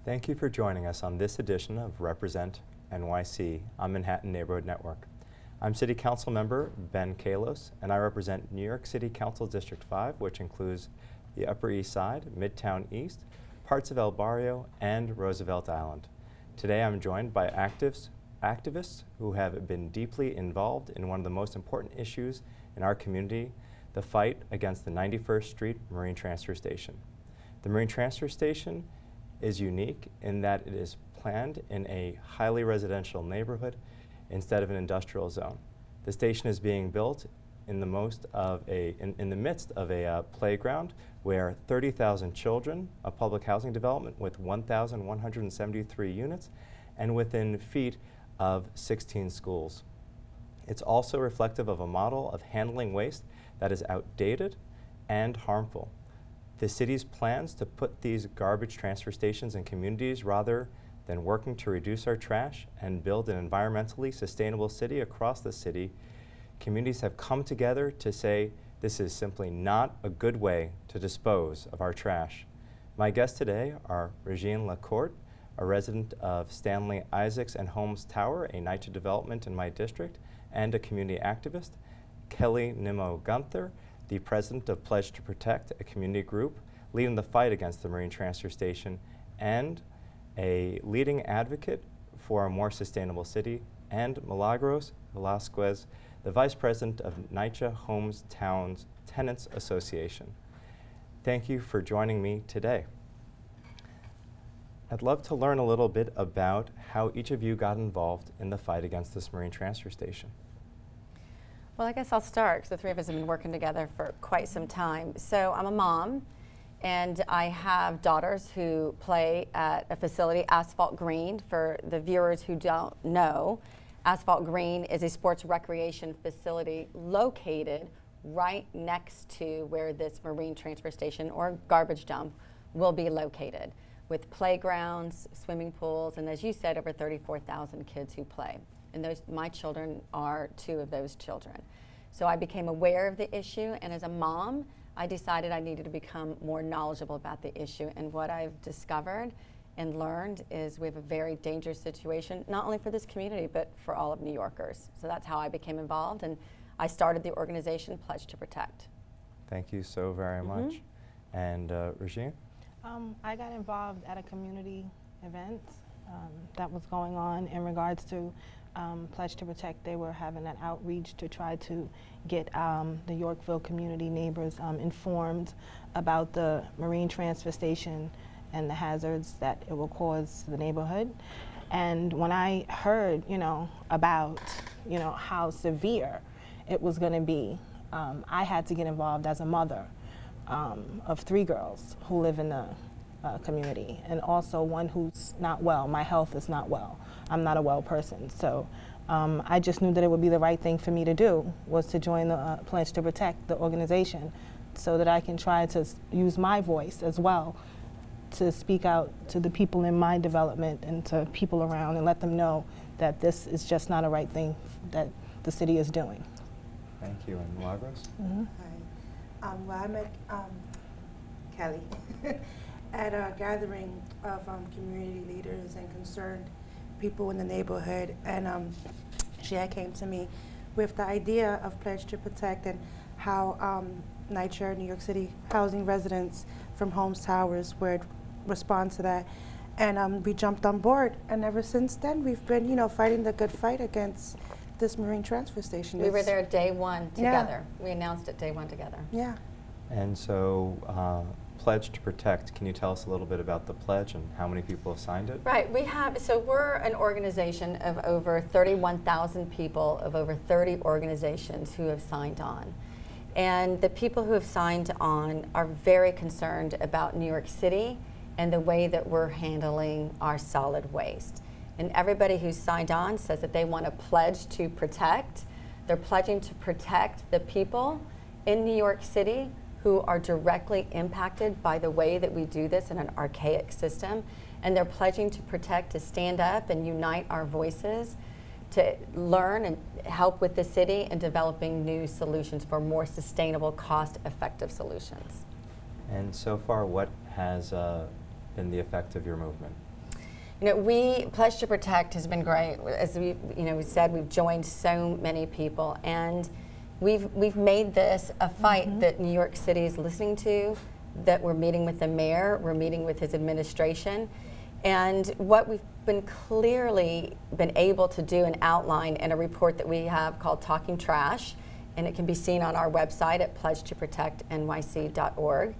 Thank you for joining us on this edition of Represent NYC on Manhattan Neighborhood Network. I'm City Council Member Ben Kallos, and I represent New York City Council District 5, which includes the Upper East Side, Midtown East, parts of El Barrio, and Roosevelt Island. Today I'm joined by activists who have been deeply involved in one of the most important issues in our community, the fight against the 91st Street Marine Transfer Station. The Marine Transfer Station is unique in that it is planned in a highly residential neighborhood instead of an industrial zone. The station is being built in the midst of a playground where 30,000 children, a public housing development with 1,173 units, and within feet of 16 schools. It's also reflective of a model of handling waste that is outdated and harmful. The city's plans to put these garbage transfer stations in communities rather than working to reduce our trash and build an environmentally sustainable city across the city, communities have come together to say this is simply not a good way to dispose of our trash. My guests today are Regine LaCourt, a resident of Stanley Isaacs and Holmes Tower, a NYCHA development in my district, and a community activist, Kelly Nimmo-Gunther, the president of Pledge to Protect, a community group leading the fight against the Marine Transfer Station, and a leading advocate for a more sustainable city, and Milagros Velasquez, the vice president of NYCHA Holmes Town's Tenants Association. Thank you for joining me today. I'd love to learn a little bit about how each of you got involved in the fight against this Marine Transfer Station. Well, I guess I'll start because the three of us have been working together for quite some time. So I'm a mom, and I have daughters who play at a facility, Asphalt Green. For the viewers who don't know, Asphalt Green is a sports recreation facility located right next to where this marine transfer station or garbage dump will be located, with playgrounds, swimming pools, and as you said, over 34,000 kids who play. And my children are two of those children. So I became aware of the issue, and as a mom, I decided I needed to become more knowledgeable about the issue. And what I've discovered and learned is we have a very dangerous situation, not only for this community, but for all of New Yorkers. So that's how I became involved, and I started the organization Pledge to Protect. Thank you so very much. And Regine? I got involved at a community event that was going on in regards to Pledge to Protect. They were having an outreach to try to get the Yorkville community neighbors informed about the Marine Transfer Station and the hazards that it will cause to the neighborhood. And when I heard, about, how severe it was going to be, I had to get involved as a mother of 3 girls who live in the community, and also one who's not well. My health is not well. I'm not a well person. So I just knew that it would be the right thing for me to do, was to join the Pledge to Protect, the organization, so that I can try to use my voice as well to speak out to the people in my development and to people around and let them know that this is just not a right thing that the city is doing. Thank you. And Milagros? Hi. Well, I met Kelly at a gathering of community leaders and concerned people in the neighborhood, and she had came to me with the idea of Pledge to Protect and how NYCHA, New York City housing residents from Holmes Towers would respond to that, and we jumped on board, and ever since then we've been fighting the good fight against this marine transfer station. We were there day one together. Yeah. We announced it day one together. Yeah. And so Pledge to Protect, can you tell us a little bit about the pledge and how many people have signed it? Right, so we're an organization of over 31,000 people, of over 30 organizations who have signed on. And the people who have signed on are very concerned about New York City and the way that we're handling our solid waste. And everybody who's signed on says that they want to pledge to protect. They're pledging to protect the people in New York City who are directly impacted by the way that we do this in an archaic system. And they're pledging to protect, to stand up and unite our voices, to learn and help with the city in developing new solutions for more sustainable, cost-effective solutions. And so far, what has been the effect of your movement? You know, Pledge to Protect has been great. As we said, we've joined so many people, and we've made this a fight that New York City is listening to, that we're meeting with the mayor, we're meeting with his administration, and what we've clearly been able to do and outline in a report that we have called Talking Trash, and it can be seen on our website at pledgetoprotectnyc.org.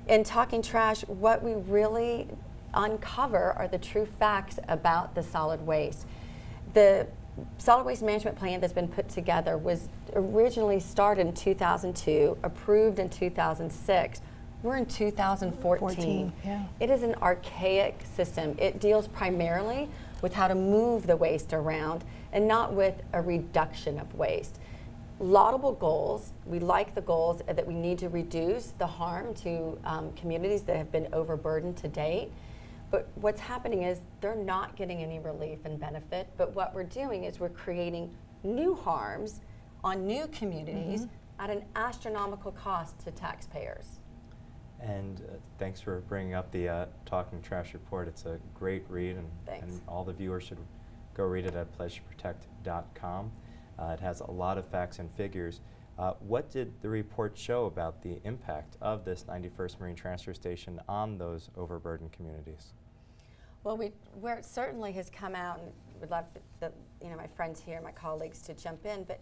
In Talking Trash, what we really uncover are the true facts about the solid waste. The solid waste management plan that's been put together was originally started in 2002, approved in 2006. We're in 2014. Yeah. It is an archaic system. It deals primarily with how to move the waste around and not with a reduction of waste. Laudable goals. We like the goals that we need to reduce the harm to communities that have been overburdened to date. But what's happening is they're not getting any relief and benefit. But what we're doing is we're creating new harms on new communities at an astronomical cost to taxpayers. And thanks for bringing up the Talking Trash report. It's a great read, and all the viewers should go read it at pledgetoprotect.com. It has a lot of facts and figures. What did the report show about the impact of this 91st Marine Transfer Station on those overburdened communities? Well, where it certainly has come out, and would love my friends here, my colleagues, to jump in, but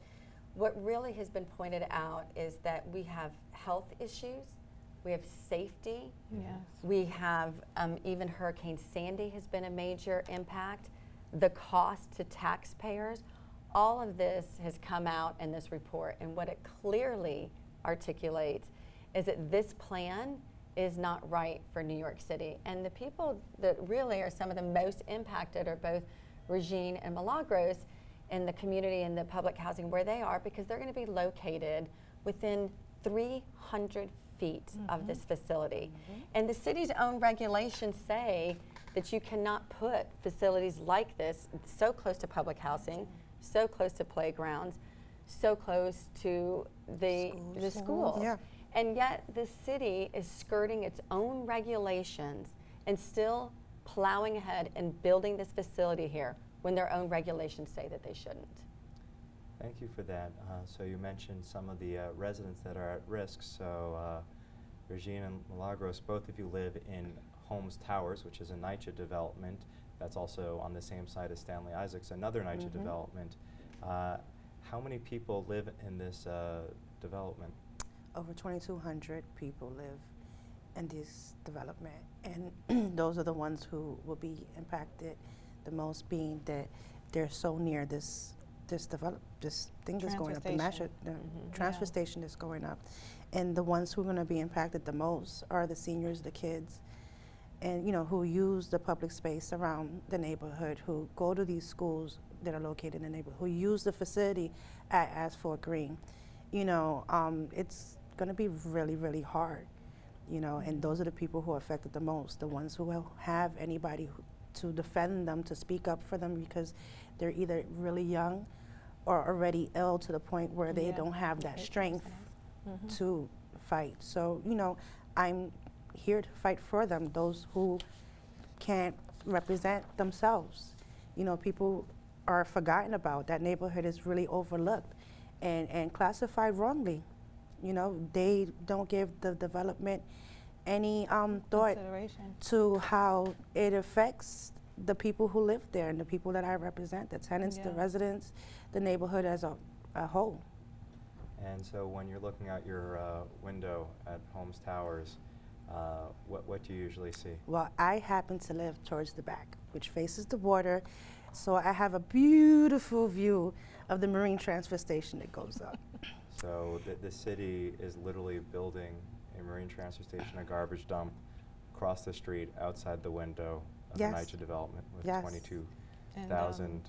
what really has been pointed out is that we have health issues, we have safety, we have even Hurricane Sandy has been a major impact, the cost to taxpayers. All of this has come out in this report, and what it clearly articulates is that this plan is not right for New York City. And the people that really are some of the most impacted are both Regine and Milagros in the community and the public housing where they are, because they're going to be located within 300 feet of this facility. And the city's own regulations say that you cannot put facilities like this so close to public housing, so close to playgrounds, so close to the schools. Yeah. And yet the city is skirting its own regulations and still plowing ahead and building this facility here when their own regulations say that they shouldn't. Thank you for that. So you mentioned some of the residents that are at risk. So Regine and Milagros, both of you live in Holmes Towers, which is a NYCHA development. That's also on the same site as Stanley Isaac's, another NYCHA development. How many people live in this development? Over 2,200 people live in this development, and those are the ones who will be impacted the most, being that they're so near this thing that's going up, the transfer station that's going up. And the ones who are going to be impacted the most are the seniors, the kids, and who use the public space around the neighborhood, who go to these schools that are located in the neighborhood, who use the facility at Asphalt Green. It's going to be really, really hard, and those are the people who are affected the most, the ones who will have anybody to defend them, to speak up for them, because they're either really young or already ill to the point where they don't have that strength to fight. So, I'm here to fight for them, those who can't represent themselves. People are forgotten about. That neighborhood is really overlooked and classified wrongly. They don't give the development any thought to how it affects the people who live there and the people that I represent, the tenants, the residents, the neighborhood as a whole. And so when you're looking out your window at Holmes Towers, what do you usually see? Well, I happen to live towards the back, which faces the water, so I have a beautiful view of the Marine Transfer Station that goes up. So the city is literally building a Marine Transfer Station, a garbage dump, across the street outside the window of the NYCHA development with 22,000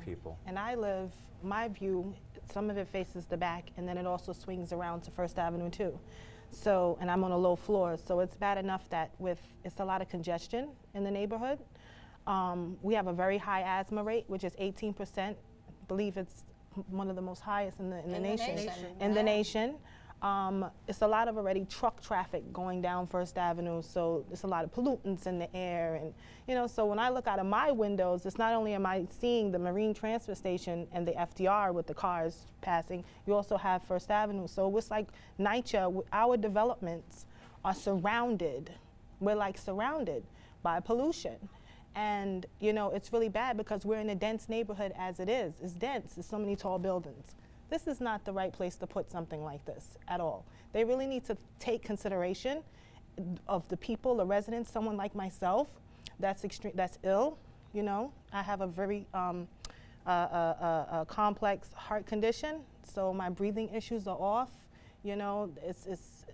people. And I live, my view, some of it faces the back, and then it also swings around to First Avenue too. So, and I'm on a low floor, so it's bad enough that it's a lot of congestion in the neighborhood. We have a very high asthma rate, which is 18%. I believe it's one of the most highest in the nation. In the nation. It's a lot of already truck traffic going down First Avenue, so there's a lot of pollutants in the air. And, you know, so when I look out of my windows, it's not only am I seeing the Marine Transfer Station and the FDR with the cars passing, you also have First Avenue. So it's like NYCHA, our developments are surrounded, we're like surrounded by pollution. And, you know, it's really bad because we're in a dense neighborhood as it is. It's dense, there's so many tall buildings. This is not the right place to put something like this at all. They really need to take consideration of the people, the residents, someone like myself that's ill, you know. I have a very complex heart condition, so my breathing issues are off. You know, it's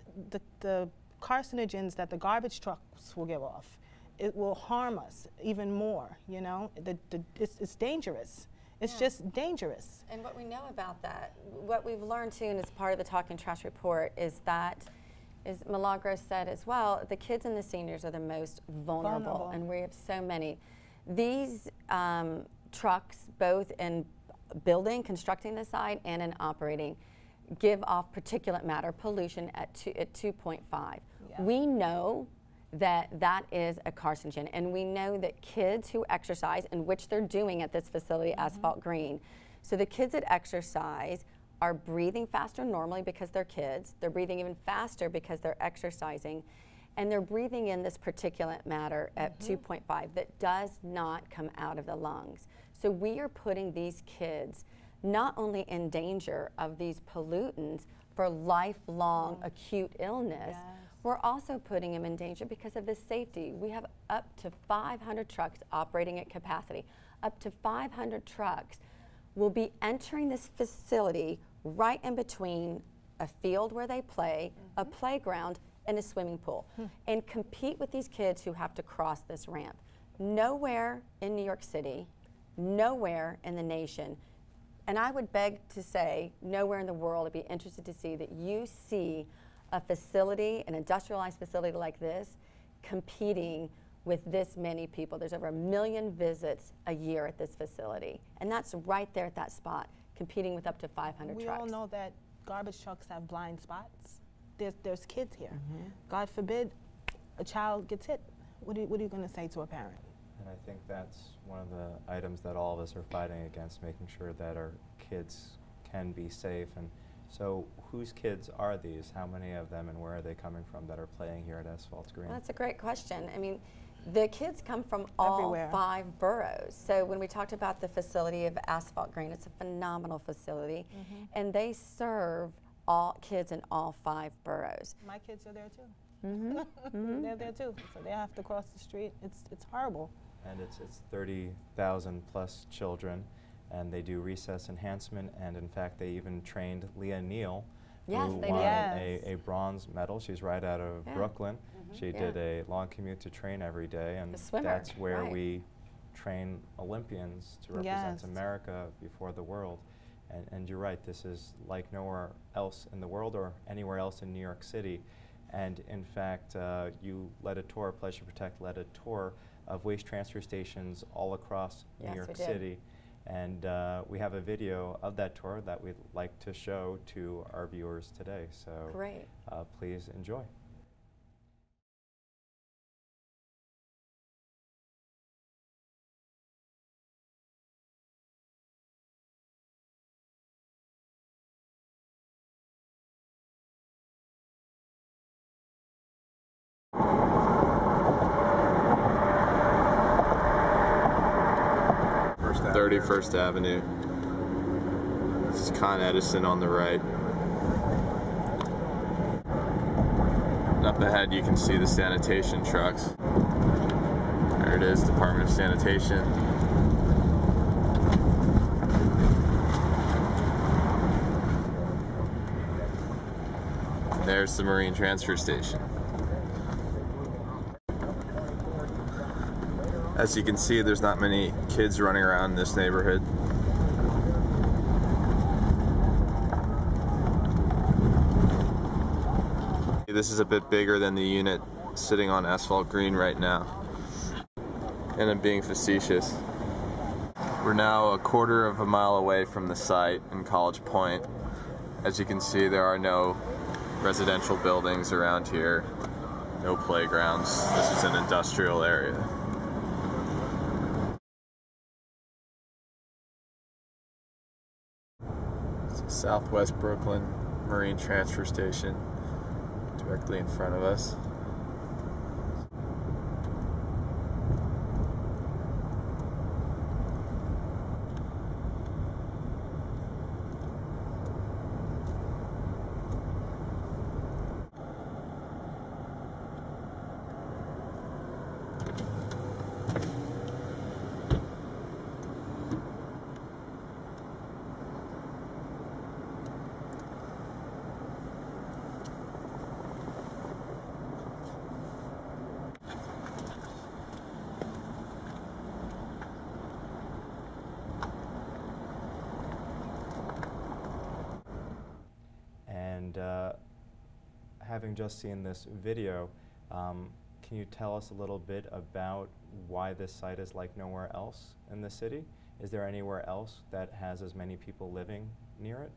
the carcinogens that the garbage trucks will give off. It will harm us even more, you know. It's dangerous. It's just dangerous. And what we know about that, what we've learned too, and it's part of the Talking Trash report, is that, as Milagros said as well, the kids and the seniors are the most vulnerable. And we have so many. These trucks, both in building, constructing the site, and in operating, give off particulate matter pollution at 2.5. Yeah. We know that is a carcinogen, and we know that kids who exercise, and which they're doing at this facility, Asphalt Green, so the kids that exercise are breathing faster normally because they're kids, they're breathing even faster because they're exercising, and they're breathing in this particulate matter at 2.5 that does not come out of the lungs. So we are putting these kids not only in danger of these pollutants for lifelong acute illness, we're also putting them in danger because of the safety. We have up to 500 trucks operating at capacity. Up to 500 trucks will be entering this facility right in between a field where they play, a playground, and a swimming pool, and compete with these kids who have to cross this ramp. Nowhere in New York City, nowhere in the nation, and I would beg to say nowhere in the world, I'd be interested to see that you see a facility, an industrialized facility like this, competing with this many people. There's over 1 million visits a year at this facility, and that's right there at that spot, competing with up to 500 trucks. We all know that garbage trucks have blind spots. There's kids here. God forbid a child gets hit. What are you going to say to a parent? And I think that's one of the items that all of us are fighting against, making sure that our kids can be safe. And so whose kids are these? How many of them, and where are they coming from that are playing here at Asphalt Green? Well, that's a great question. I mean, the kids come from all everywhere. 5 boroughs. So when we talked about the facility of Asphalt Green, it's a phenomenal facility, and they serve all kids in all 5 boroughs. My kids are there too. They're there too, so they have to cross the street. It's horrible. And it's 30,000 plus children, and they do recess enhancement, and in fact they even trained Leah Neal, who won a bronze medal. She's right out of Brooklyn. She did a long commute to train every day, and that's where we train Olympians to represent America before the world. And you're right, this is like nowhere else in the world or anywhere else in New York City. And in fact, you led a tour, Pledge to Protect led a tour of waste transfer stations all across New York City. And we have a video of that tour that we'd like to show to our viewers today. So please enjoy. First Avenue. This is Con Edison on the right. And up ahead you can see the sanitation trucks. There it is, Department of Sanitation. There's the Marine Transfer Station. As you can see, there's not many kids running around in this neighborhood. This is a bit bigger than the unit sitting on Asphalt Green right now. And I'm being facetious. We're now 1/4 of a mile away from the site in College Point. As you can see, there are no residential buildings around here, no playgrounds. This is an industrial area. Southwest Brooklyn Marine Transfer Station directly in front of us. And having just seen this video, can you tell us a little bit about why this site is like nowhere else in the city? Is there anywhere else that has as many people living near it?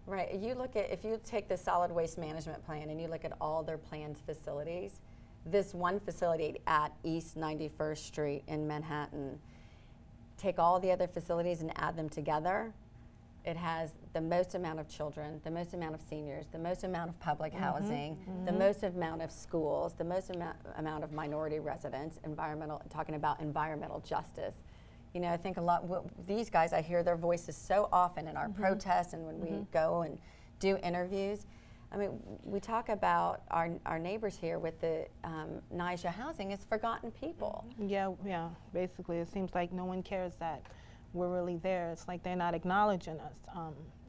Right. If you take the solid waste management plan and you look at all their planned facilities, this one facility at East 91st Street in Manhattan, take all the other facilities and add them together, it has the most amount of children, the most amount of seniors, the most amount of public housing, the most amount of schools, the most amount of minority residents, talking about environmental justice. You know, I think a lot, these guys, I hear their voices so often in our protests and when we go and do interviews. I mean, we talk about our neighbors here with the NYCHA housing as forgotten people. Yeah, basically it seems like no one cares that we're really there. It's like they're not acknowledging us.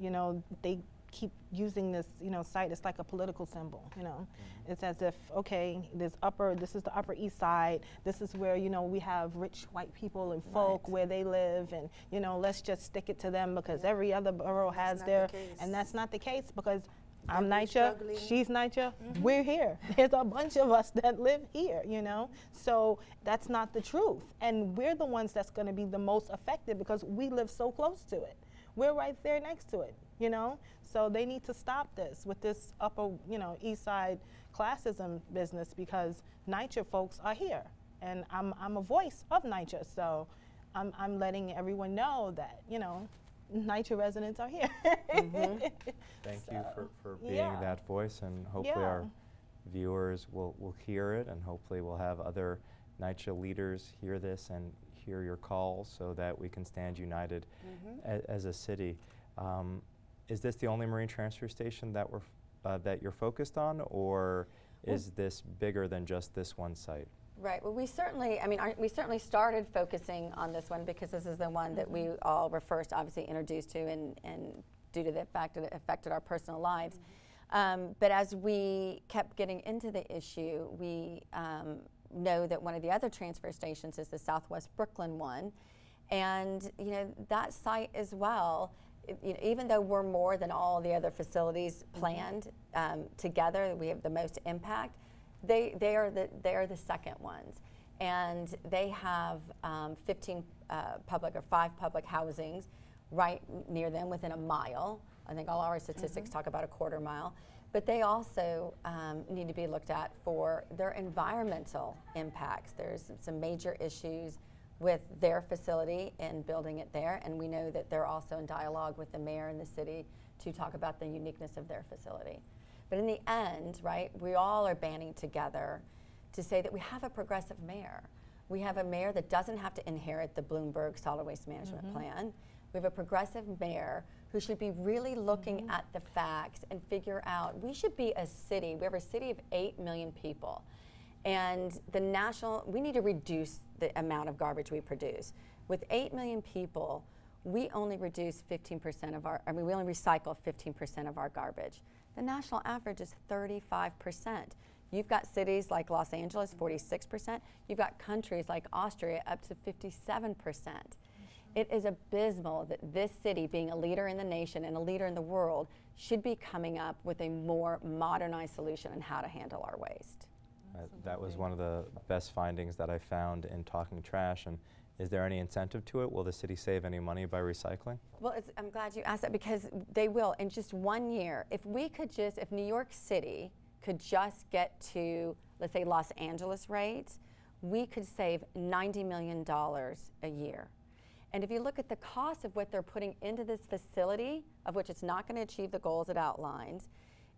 You know, they keep using this, you know, site. It's like a political symbol, you know. It's as if, okay, this is the Upper East Side. This is where, you know, we have rich white people and folk where they live, and, you know, let's just stick it to them because every other borough has their, and that's not the case because I'm NYCHA, she's NYCHA, we're here. There's a bunch of us that live here, you know? So that's not the truth. And we're the ones that's gonna be the most affected because we live so close to it. We're right there next to it, you know? So they need to stop this with this upper, you know, East Side classism business because NYCHA folks are here. And I'm a voice of NYCHA, so I'm letting everyone know that, you know, NYCHA residents are here. Thank you for being that voice, and hopefully our viewers will hear it, and hopefully we'll have other NYCHA leaders hear this and hear your calls so that we can stand united as a city. Is this the only marine transfer station that that you're focused on, or is this bigger than just this one site? Right. Well, we certainly started focusing on this one because this is the one that we all were first obviously introduced to and due to the fact that it affected our personal lives. But as we kept getting into the issue, we know that one of the other transfer stations is the Southwest Brooklyn one. And, you know, that site as well, you know, even though we're more than all the other facilities planned together, we have the most impact. They are the second ones, and they have 15 public or 5 public housings right near them within a mile. I think all our statistics talk about a quarter mile, but they also need to be looked at for their environmental impacts. There's some major issues with their facility and building it there, and we know that they're also in dialogue with the mayor and the city to talk about the uniqueness of their facility. But in the end, right, we all are banding together to say that we have a progressive mayor. We have a mayor that doesn't have to inherit the Bloomberg solid waste management plan. We have a progressive mayor who should be really looking at the facts and figure out, we should be a city. We have a city of 8 million people. And we need to reduce the amount of garbage we produce. With 8 million people, we only reduce 15% of we only recycle 15% of our garbage. The national average is 35%. You've got cities like Los Angeles, 46%. You've got countries like Austria up to 57%. It is abysmal that this city, being a leader in the nation and a leader in the world, should be coming up with a more modernized solution on how to handle our waste. That was one of the best findings that I found in Talking Trash, and Is there any incentive to it? Will the city save any money by recycling? Well, I'm glad you asked that, because they will. In just 1 year, if New York City could just get to, let's say, Los Angeles rates, we could save $90 million a year. And if you look at the cost of what they're putting into this facility, of which it's not going to achieve the goals it outlines,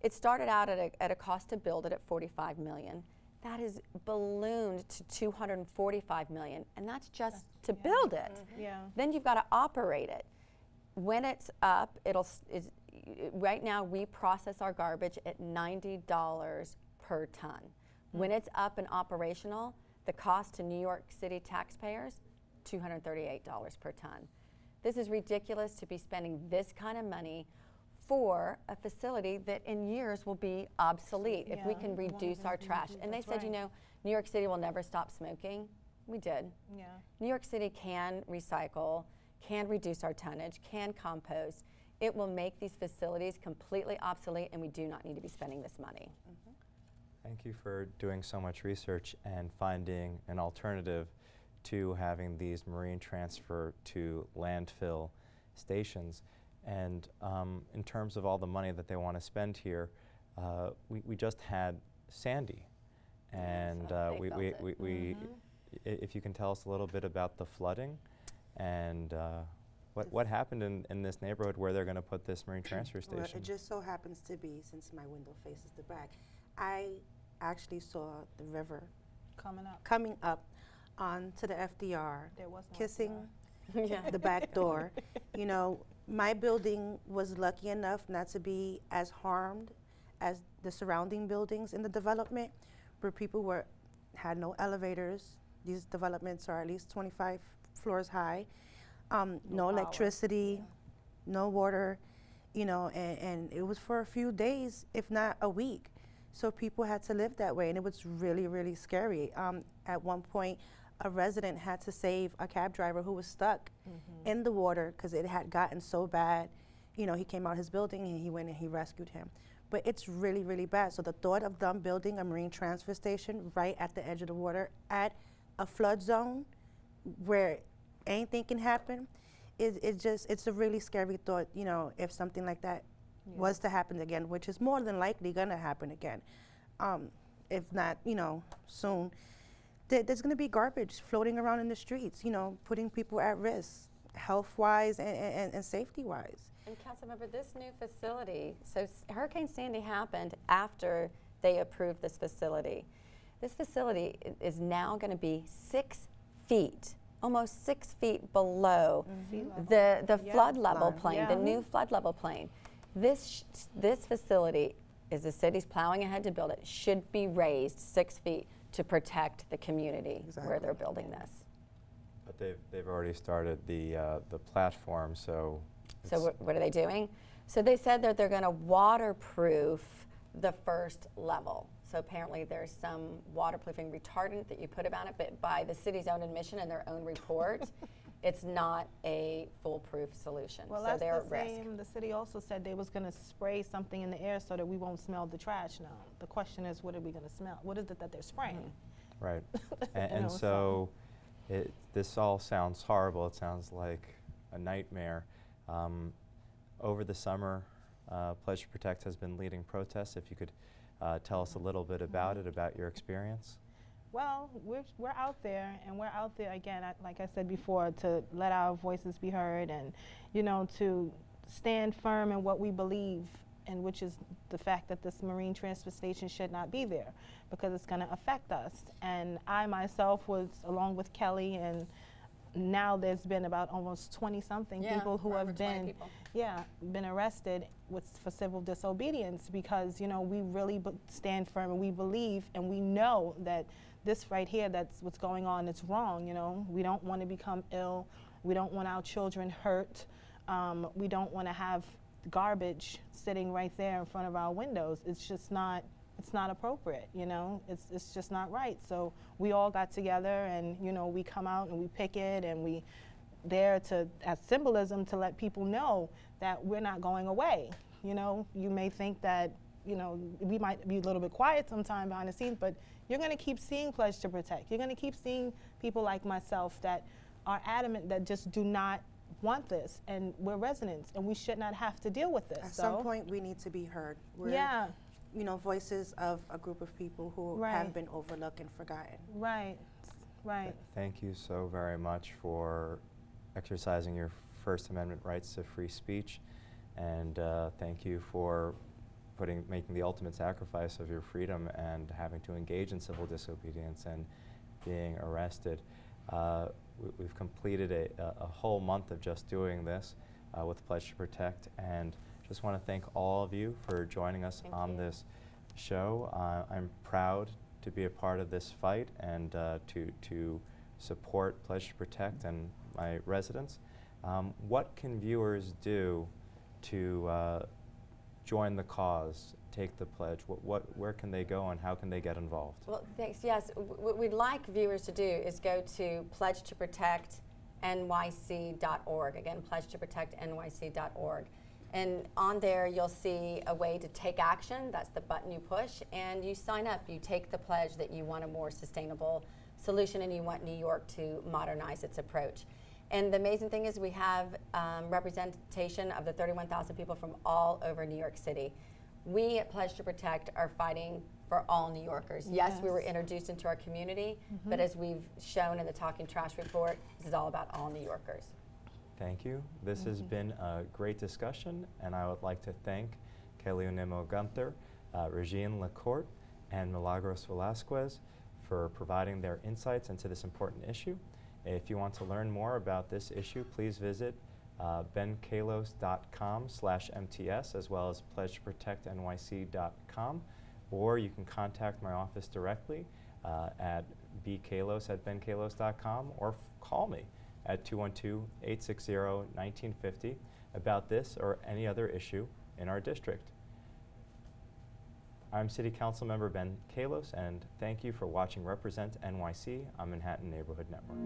it started out at a cost to build it at $45 million. That is ballooned to $245 million, and that's just to build it. Mm-hmm. Yeah. Then you've got to operate it. When it's up, right now we process our garbage at $90 per ton. When it's up and operational, the cost to New York City taxpayers, $238 per ton. This is ridiculous to be spending this kind of money for a facility that in years will be obsolete if we can reduce our trash. And they said, you know, New York City will never stop smoking. We did. Yeah. New York City can recycle, can reduce our tonnage, can compost. It will make these facilities completely obsolete, and we do not need to be spending this money. Mm-hmm. Thank you for doing so much research and finding an alternative to having these marine transfer to landfill stations. And in terms of all the money that they want to spend here, we just had Sandy, and if you can tell us a little bit about the flooding and what happened in this neighborhood where they're going to put this marine transfer station. Well, it just so happens to be, since my window faces the back, I actually saw the river coming up onto the FDR, There was no kissing Yeah. the back door. You know, my building was lucky enough not to be as harmed as the surrounding buildings in the development, where people had no elevators. These developments are at least 25 floors high. No electricity, no water, you know, and it was for a few days, if not a week. So people had to live that way, and it was really, really scary. At one point, a resident had to save a cab driver who was stuck in the water because it had gotten so bad. You know, he came out of his building and he went and he rescued him. But it's really, really bad. So the thought of them building a marine transfer station right at the edge of the water at a flood zone where anything can happen, it's a really scary thought, you know, if something like that was to happen again, which is more than likely gonna happen again. If not, you know, soon. There's going to be garbage floating around in the streets, you know, putting people at risk, health-wise and safety-wise. And Councilmember, this new facility, so Hurricane Sandy happened after they approved this facility. This facility is now going to be 6 feet, almost 6 feet below the flood level plane, the new flood level plane. This facility, as the city's plowing ahead to build it, should be raised 6 feet to protect the community where they're building this. But they've already started the platform, so. So what are they doing? So they said that they're going to waterproof the first level. So apparently there's some waterproofing retardant that you put about it, but by the city's own admission and their own report, it's not a foolproof solution. Well, so that's they're the at risk. same. The city also said they was going to spray something in the air so that we won't smell the trash now. The question is, what are we going to smell? What is it that they're spraying? Right. And so this all sounds horrible. It sounds like a nightmare. Over the summer, Pledge to Protect has been leading protests. If you could tell us a little bit about it, about your experience. Well, we're out there, and we're out there again, like I said before, to let our voices be heard, and you know, to stand firm in what we believe, and which is the fact that this marine transfer station should not be there, because it's going to affect us. And I myself was, along with Kelly, and now there's been about almost 20-something people who have been, been arrested for civil disobedience, because, you know, we really stand firm and we believe and we know that this right here, that's what's going on, it's wrong, you know. We don't want to become ill. We don't want our children hurt. We don't want to have garbage sitting right there in front of our windows. It's just not, it's not appropriate, you know. It's just not right. So we all got together and, you know, we come out and we picket, and we there to, as symbolism, to let people know that we're not going away. You know, you may think that, you know, we might be a little bit quiet sometime behind the scenes, but you're going to keep seeing Pledge to Protect. You're going to keep seeing people like myself that are adamant that just do not want this, and we're residents, and we should not have to deal with this. At some point, we need to be heard. We're, yeah. you know, voices of a group of people who Right. have been overlooked and forgotten. Right, right. Thank you so very much for exercising your First Amendment rights to free speech, and thank you for making the ultimate sacrifice of your freedom and having to engage in civil disobedience and being arrested. We've completed a whole month of just doing this with Pledge to Protect, and just want to thank all of you for joining us on this show. I'm proud to be a part of this fight and to support Pledge to Protect and my residents. What can viewers do to join the cause, take the pledge? Where can they go and how can they get involved? Well, thanks. Yes, what we'd like viewers to do is go to pledgetoprotectnyc.org. Again, pledgetoprotectnyc.org. And on there, you'll see a way to take action. That's the button you push, and you sign up. You take the pledge that you want a more sustainable solution and you want New York to modernize its approach. And the amazing thing is we have representation of the 31,000 people from all over New York City. We at Pledge to Protect are fighting for all New Yorkers. Yes, we were introduced into our community, but as we've shown in the Talking Trash report, this is all about all New Yorkers. Thank you. This has been a great discussion, and I would like to thank Kelly Gunther, Regine LaCourt, and Milagros Velasquez for providing their insights into this important issue. If you want to learn more about this issue, please visit benkallos.com/MTS as well as pledgetoprotectnyc.com, or you can contact my office directly at bkallos@benkallos.com or call me at 212-860-1950 about this or any other issue in our district. I'm City Council Member Ben Kallos, and thank you for watching Represent NYC on Manhattan Neighborhood Network.